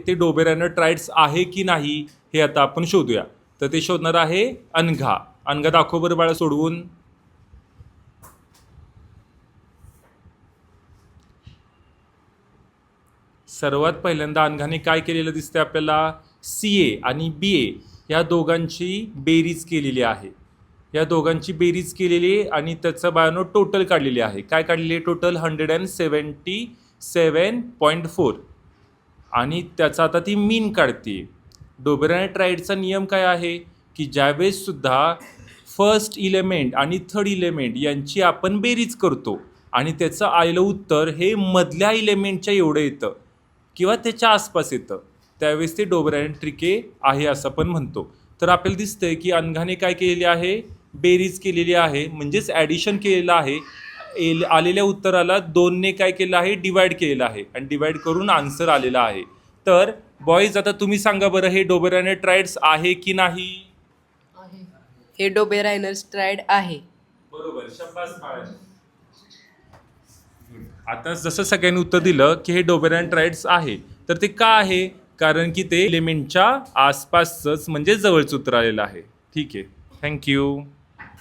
ते डोबेरायनोट्राइड्स आहे की नाही हे आता आपण शोधूया. तर ते शोधणार आहे अनघा. अनघा दाखव बरं बाळा सोडवून. सर्वात पहिल्यांदा अनघाने काय केलेलं दिसतंय आपल्याला, CA आणि BA या दोघांची बेरीज केलेली आहे. या दोघांची बेरीज केलेली आणि त्याचं बाळांनो टोटल काढलेली आहे. काय काढलेली आहे टोटल? 177.4 आणि त्याचा आता ती मीन काढते. डोबेरायनोट्राइडचा नियम काय आहे की ज्यावेळेस सुद्धा फर्स्ट इलेमेंट आणि थर्ड इलेमेंट यांची आपण बेरीज करतो आणि त्याचं आलेलं उत्तर हे मधल्या इलेमेंटच्या एवढं येतं किंवा त्याच्या आसपास येतं, त्यावेळेस ते डोबेरायनोट्रिके आहे असं आपण म्हणतो. तर आपल्याला दिसतंय की अनघाने काय केलेली आहे, बेरीज केलेली आहे, म्हणजेच ॲडिशन केलेलं आहे. आलेल्या उत्तराला 2ने काय केलं आहे, डिवाइड केलेलं आहे आणि डिवाइड करून आन्सर आलेला आहे. तर बॉईज आता तुम्ही सांगा बरं, हे डोबेरायनोट्राइड्स आहे की नाही? हे डोबेरायनोट्राइड आहे. बरोबर, शाबास बाळा. आता जसं सगळ्यांनी उत्तर दिलं की हे डोबेरायनोट्राइड्स आहे, तर ते का आहे? कारण की ते एलिमेंटच्या आसपासच म्हणजे जवळच उत्तर आलेलं आहे. ठीक आहे, थँक्यू.